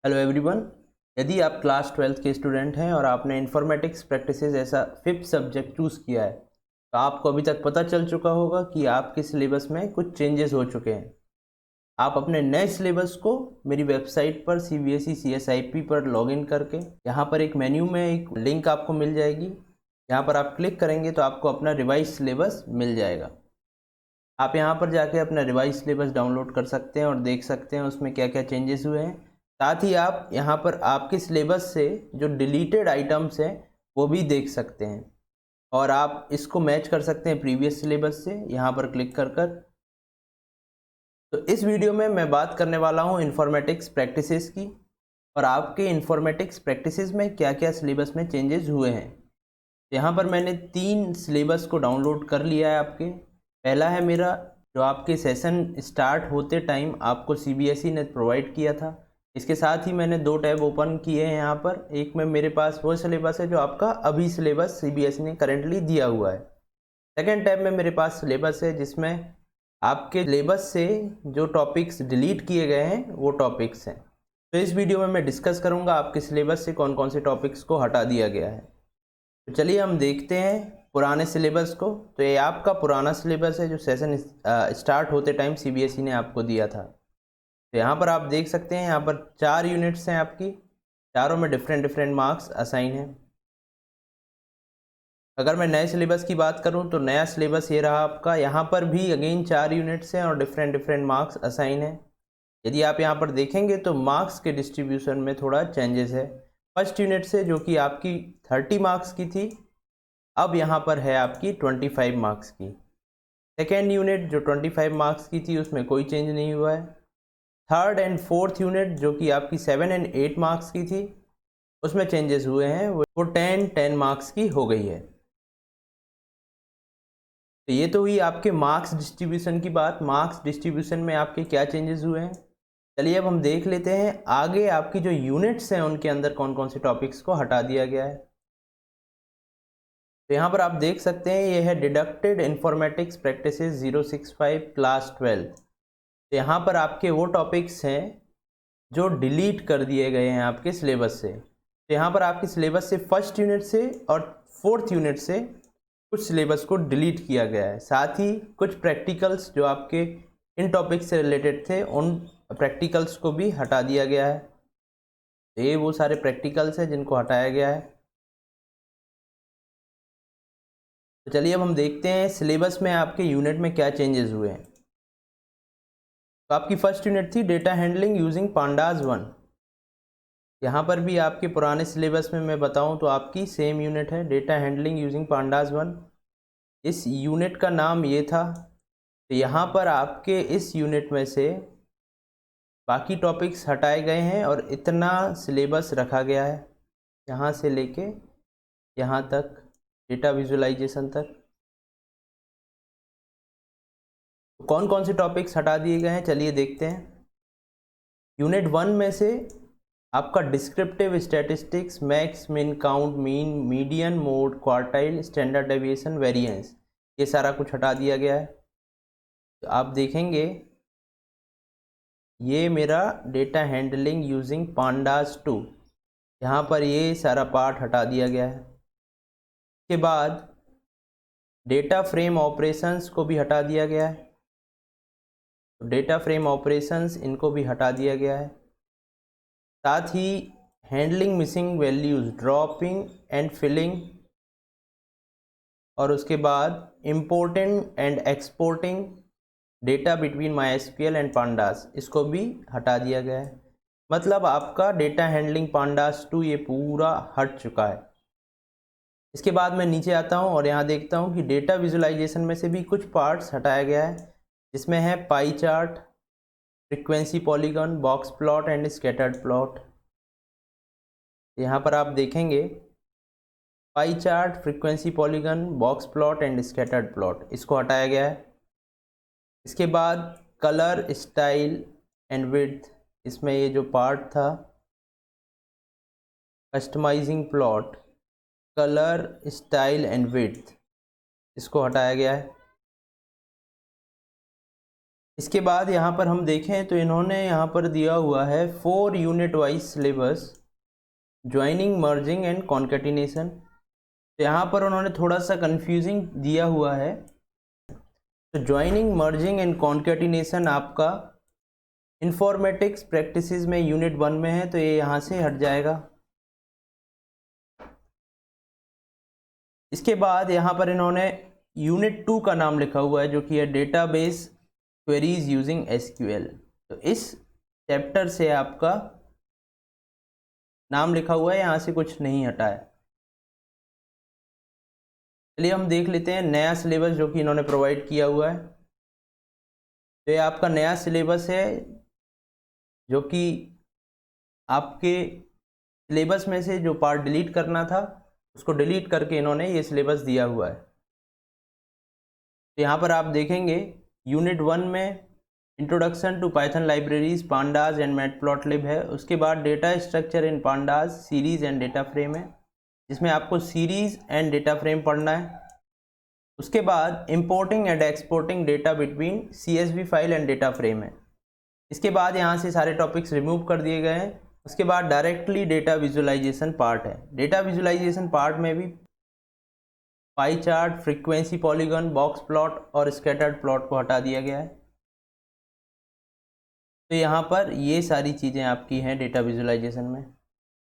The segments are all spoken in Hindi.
Hello everyone. यदि आप क्लास 12th के स्टूडेंट हैं और आपने इन्फॉर्मेटिक्स प्रैक्टिसेस ऐसा 5th सब्जेक्ट चूज़ किया है तो आपको अभी तक पता चल चुका होगा कि आपके सिलेबस में कुछ चेंजेस हो चुके हैं। आप अपने नए सिलेबस को मेरी वेबसाइट पर CBSE CSIP पर लॉगिन करके यहाँ पर एक मेन्यू में एक लिंक आपको मिल जाएगी। यहाँ पर आप क्लिक करेंगे तो आपको अपना रिवाइज सिलेबस मिल जाएगा। आप यहाँ पर जाके अपना रिवाइज सिलेबस डाउनलोड कर सकते हैं और देख सकते हैं उसमें क्या क्या चेंजेस हुए हैं। साथ ही आप यहाँ पर आपके सिलेबस से जो डिलीटेड आइटम्स हैं वो भी देख सकते हैं और आप इसको मैच कर सकते हैं प्रीवियस सिलेबस से यहाँ पर क्लिक कर कर। तो इस वीडियो में मैं बात करने वाला हूँ इन्फॉर्मेटिक्स प्रैक्टिसेस की और आपके इन्फॉर्मेटिक्स प्रैक्टिसेस में क्या क्या सिलेबस में चेंजेस हुए हैं। यहाँ पर मैंने 3 सिलेबस को डाउनलोड कर लिया है आपके। पहला है मेरा जो आपके सेशन स्टार्ट होते टाइम आपको CBSE ने प्रोवाइड किया था। इसके साथ ही मैंने 2 टैब ओपन किए हैं यहाँ पर। एक में मेरे पास वो सिलेबस है जो आपका अभी सिलेबस CBSE ने करेंटली दिया हुआ है। सेकेंड टैब में मेरे पास सिलेबस है जिसमें आपके सिलेबस से जो टॉपिक्स डिलीट किए गए हैं वो टॉपिक्स हैं। तो इस वीडियो में मैं डिस्कस करूँगा आपके सिलेबस से कौन कौन से टॉपिक्स को हटा दिया गया है। तो चलिए हम देखते हैं पुराने सिलेबस को। तो ये आपका पुराना सिलेबस है जो सेशन स्टार्ट होते टाइम CBSE ने आपको दिया था। तो यहाँ पर आप देख सकते हैं यहाँ पर 4 यूनिट्स हैं आपकी, चारों में डिफरेंट मार्क्स असाइन हैं। अगर मैं नए सिलेबस की बात करूँ तो नया सिलेबस ये रहा आपका। यहाँ पर भी अगेन 4 यूनिट्स हैं और डिफरेंट मार्क्स असाइन हैं। यदि आप यहाँ पर देखेंगे तो मार्क्स के डिस्ट्रीब्यूशन में थोड़ा चेंजेस है। फर्स्ट यूनिट से जो कि आपकी 30 मार्क्स की थी अब यहाँ पर है आपकी 25 मार्क्स की। सेकेंड यूनिट जो 25 मार्क्स की थी उसमें कोई चेंज नहीं हुआ है। थर्ड एंड फोर्थ यूनिट जो कि आपकी 7 एंड 8 मार्क्स की थी उसमें चेंजेस हुए हैं, वो 10 मार्क्स की हो गई है। तो ये तो हुई आपके मार्क्स डिस्ट्रीब्यूशन की बात। मार्क्स डिस्ट्रीब्यूशन में आपके क्या चेंजेस हुए हैं चलिए अब हम देख लेते हैं आगे आपकी जो यूनिट्स हैं उनके अंदर कौन कौन से टॉपिक्स को हटा दिया गया है। तो यहाँ पर आप देख सकते हैं ये है डिडक्टेड इन्फॉर्मेटिक्स प्रैक्टिसेस 065 क्लास 12। तो यहाँ पर आपके वो टॉपिक्स हैं जो डिलीट कर दिए गए हैं आपके सिलेबस से। तो यहाँ पर आपके सिलेबस से फर्स्ट यूनिट से और फोर्थ यूनिट से कुछ सिलेबस को डिलीट किया गया है। साथ ही कुछ प्रैक्टिकल्स जो आपके इन टॉपिक्स से रिलेटेड थे उन प्रैक्टिकल्स को भी हटा दिया गया है। तो ये वो सारे प्रैक्टिकल्स हैं जिनको हटाया गया है। तो चलिए अब हम देखते हैं सिलेबस में आपके यूनिट में क्या चेंजेस हुए हैं। तो आपकी फर्स्ट यूनिट थी डेटा हैंडलिंग यूजिंग पांडास 1। यहाँ पर भी आपके पुराने सिलेबस में मैं बताऊँ तो आपकी सेम यूनिट है डेटा हैंडलिंग यूजिंग पांडास 1। इस यूनिट का नाम ये था। तो यहाँ पर आपके इस यूनिट में से बाकी टॉपिक्स हटाए गए हैं और इतना सिलेबस रखा गया है यहाँ से लेके यहाँ तक, डेटा विजुअलाइजेशन तक। तो कौन कौन से टॉपिक्स हटा दिए गए हैं चलिए देखते हैं। यूनिट 1 में से आपका डिस्क्रिप्टिव स्टैटिस्टिक्स, मैक्स, मिन, count, mean, median, mode, quartile, standard deviation, variance, ये सारा कुछ हटा दिया गया है। तो आप देखेंगे ये मेरा डेटा हैंडलिंग यूजिंग पांडास 2, यहाँ पर ये सारा पार्ट हटा दिया गया है। इसके बाद डेटा फ्रेम ऑपरेशंस को भी हटा दिया गया है। तो डेटा फ्रेम ऑपरेशंस इनको भी हटा दिया गया है। साथ ही handling missing values, dropping and filling, और उसके बाद importing and exporting data between MySQL and pandas, इसको भी हटा दिया गया है। मतलब आपका डेटा हैंडलिंग पांडास 2 ये पूरा हट चुका है। इसके बाद मैं नीचे आता हूँ और यहाँ देखता हूँ कि डेटा विजुअलाइजेशन में से भी कुछ पार्ट्स हटाया गया है जिसमें है pie chart, frequency polygon, box plot and scattered plot. यहाँ पर आप देखेंगे pie chart, frequency polygon, box plot and scattered plot, इसको हटाया गया है। इसके बाद कलर, स्टाइल एंड विड्थ, इसमें ये जो पार्ट था customising plot, colour, style and width, इसको हटाया गया है। इसके बाद यहाँ पर हम देखें तो इन्होंने यहाँ पर दिया हुआ है 4 unit wise syllabus, joining, merging and concatenation. तो यहाँ पर उन्होंने थोड़ा सा कंफ्यूजिंग दिया हुआ है। तो ज्वाइनिंग, मर्जिंग एंड कॉन्केटिनेशन आपका इंफॉर्मेटिक्स प्रैक्टिसेस में यूनिट 1 में है, तो ये यहाँ से हट जाएगा। इसके बाद यहाँ पर इन्होंने यूनिट 2 का नाम लिखा हुआ है, जो कि है डेटाबेस क्वेरीज यूजिंग एसक्यूएल। तो इस चैप्टर से आपका नाम लिखा हुआ है, यहाँ से कुछ नहीं हटा है। चलिए हम देख लेते हैं नया सिलेबस जो कि इन्होंने प्रोवाइड किया हुआ है। तो ये आपका नया सिलेबस है, जो कि आपके सिलेबस में से जो पार्ट डिलीट करना था उसको डिलीट करके इन्होंने ये सिलेबस दिया हुआ है। तो यहाँ पर आप देखेंगे यूनिट 1 में introduction to Python libraries, pandas and Matplotlib है। उसके बाद data structure in pandas, series and data frame है, जिसमें आपको सीरीज एंड डेटा फ्रेम पढ़ना है। उसके बाद importing and exporting data between CSV file and data frame है। इसके बाद यहाँ से सारे टॉपिक्स रिमूव कर दिए गए हैं। उसके बाद डायरेक्टली डेटा विजुअलाइजेशन पार्ट है। डेटा विजुअलाइजेशन पार्ट में भी pie chart, frequency polygon, box plot और स्कैटर्ड प्लॉट को हटा दिया गया है। तो यहाँ पर ये सारी चीज़ें आपकी हैं डेटा विजुअलाइजेशन में।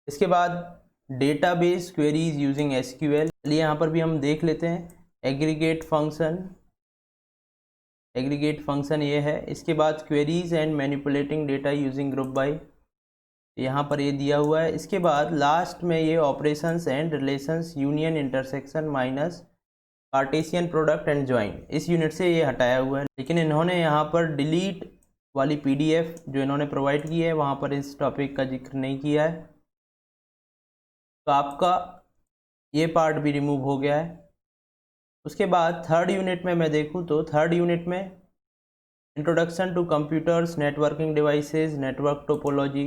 इसके बाद डेटाबेस क्वेरीज यूजिंग SQL, चलिए यहाँ पर भी हम देख लेते हैं। एग्रीगेट फंक्शन ये है। इसके बाद queries and manipulating data using group by, यहाँ पर ये दिया हुआ है। इसके बाद लास्ट में ये operations and relations, union, intersection, minus, Cartesian product and join, इस यूनिट से ये हटाया हुआ है। लेकिन इन्होंने यहाँ पर डिलीट वाली PDF जो इन्होंने प्रोवाइड की है वहाँ पर इस टॉपिक का जिक्र नहीं किया है। तो आपका ये पार्ट भी रिमूव हो गया है। उसके बाद थर्ड यूनिट में मैं देखूँ तो थर्ड यूनिट में introduction to computers, networking devices, network topology,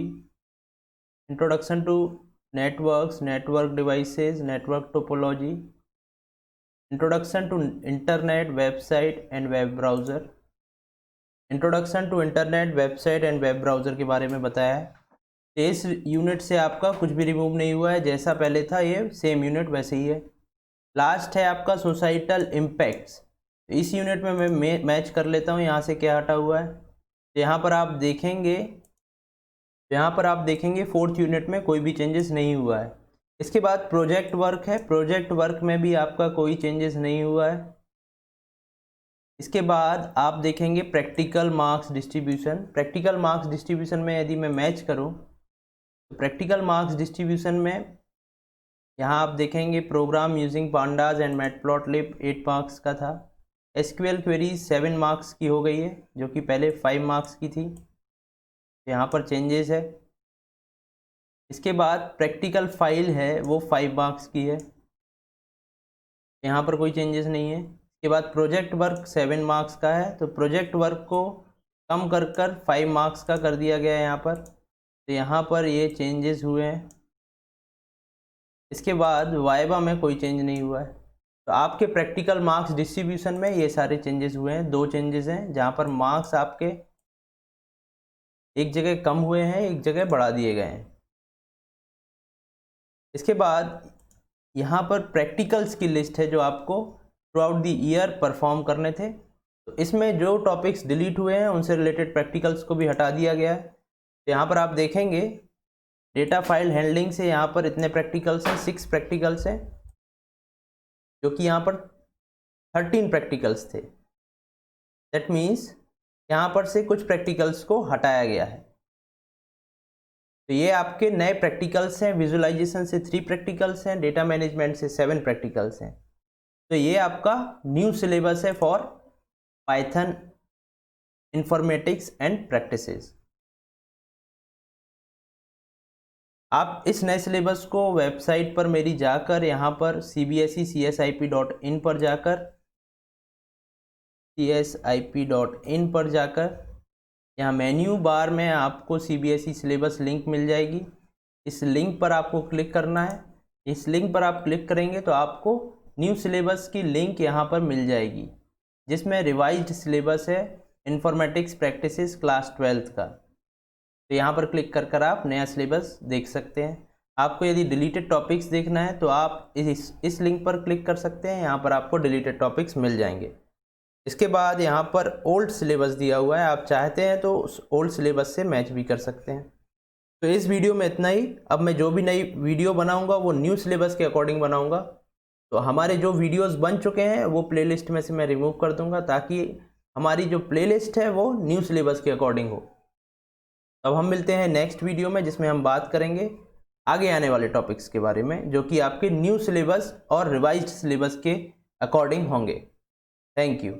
introduction to networks, network devices, network topology, introduction to internet, website and web browser, introduction to internet, website and web browser के बारे में बताया है। इस यूनिट से आपका कुछ भी रिमूव नहीं हुआ है, जैसा पहले था ये सेम यूनिट वैसे ही है। लास्ट है आपका सोसाइटल इम्पैक्ट्स। इस यूनिट में मैं मैच कर लेता हूँ यहाँ से क्या हटा हुआ है। तो यहाँ पर आप देखेंगे फोर्थ यूनिट में कोई भी चेंजेस नहीं हुआ है। इसके बाद प्रोजेक्ट वर्क है। प्रोजेक्ट वर्क में भी आपका कोई चेंजेस नहीं हुआ है। इसके बाद आप देखेंगे practical marks distribution. Practical marks distribution में यदि मैं मैच करूँ तो प्रैक्टिकल मार्क्स डिस्ट्रीब्यूशन में यहाँ आप देखेंगे program using pandas and Matplotlib 8 marks का था। SQL क्वेरीज 7 मार्क्स की हो गई है, जो कि पहले 5 मार्क्स की थी। यहाँ पर चेंजेस है। इसके बाद प्रैक्टिकल फाइल है वो 5 मार्क्स की है, यहाँ पर कोई चेंजेस नहीं है। इसके बाद प्रोजेक्ट वर्क 7 मार्क्स का है, तो प्रोजेक्ट वर्क को कम कर 5 मार्क्स का कर दिया गया है यहाँ पर। तो यहाँ पर ये चेंजेस हुए हैं। इसके बाद वाइवा में कोई चेंज नहीं हुआ है। तो आपके प्रैक्टिकल मार्क्स डिस्ट्रीब्यूशन में ये सारे चेंजेस हुए हैं। 2 चेंजेस हैं जहाँ पर मार्क्स आपके एक जगह कम हुए हैं, एक जगह बढ़ा दिए गए हैं। इसके बाद यहाँ पर प्रैक्टिकल्स की लिस्ट है जो आपको through out the year perform करने थे। तो इसमें जो टॉपिक्स डिलीट हुए हैं उनसे रिलेटेड प्रैक्टिकल्स को भी हटा दिया गया है। तो यहाँ पर आप देखेंगे डेटा फाइल हैंडलिंग से यहाँ पर इतने प्रैक्टिकल्स हैं, 6 प्रैक्टिकल्स हैं, जो कि यहाँ पर 13 प्रैक्टिकल्स थे। दैट मीन्स यहाँ पर से कुछ प्रैक्टिकल्स को हटाया गया है। तो ये आपके नए प्रैक्टिकल्स हैं। विजुअलाइजेशन से 3 प्रैक्टिकल्स हैं, डेटा मैनेजमेंट से 7 प्रैक्टिकल्स हैं। तो ये आपका न्यू सिलेबस है for Python informatics and practices. आप इस नए सिलेबस को वेबसाइट पर मेरी जाकर यहाँ पर cbse.csip.in पर जाकर यहाँ मेन्यू बार में आपको CBSE सिलेबस लिंक मिल जाएगी। इस लिंक पर आपको क्लिक करना है। इस लिंक पर आप क्लिक करेंगे तो आपको न्यू सिलेबस की लिंक यहाँ पर मिल जाएगी, जिसमें रिवाइज्ड सिलेबस है इन्फॉर्मेटिक्स प्रैक्टिसेस क्लास 12th का। तो यहाँ पर क्लिक कर आप नया सिलेबस देख सकते हैं। आपको यदि डिलीटेड टॉपिक्स देखना है तो आप इस लिंक पर क्लिक कर सकते हैं, यहाँ पर आपको डिलीटेड टॉपिक्स मिल जाएंगे। इसके बाद यहाँ पर ओल्ड सिलेबस दिया हुआ है, आप चाहते हैं तो उस ओल्ड सिलेबस से मैच भी कर सकते हैं। तो इस वीडियो में इतना ही। अब मैं जो भी नई वीडियो बनाऊंगा वो न्यू सिलेबस के अकॉर्डिंग बनाऊंगा। तो हमारे जो वीडियोस बन चुके हैं वो प्लेलिस्ट में से मैं रिमूव कर दूंगा, ताकि हमारी जो प्लेलिस्ट है वो न्यू सिलेबस के अकॉर्डिंग हो। अब हम मिलते हैं नेक्स्ट वीडियो में, जिसमें हम बात करेंगे आगे आने वाले टॉपिक्स के बारे में, जो कि आपके न्यू सिलेबस और रिवाइज्ड सिलेबस के अकॉर्डिंग होंगे। Thank you.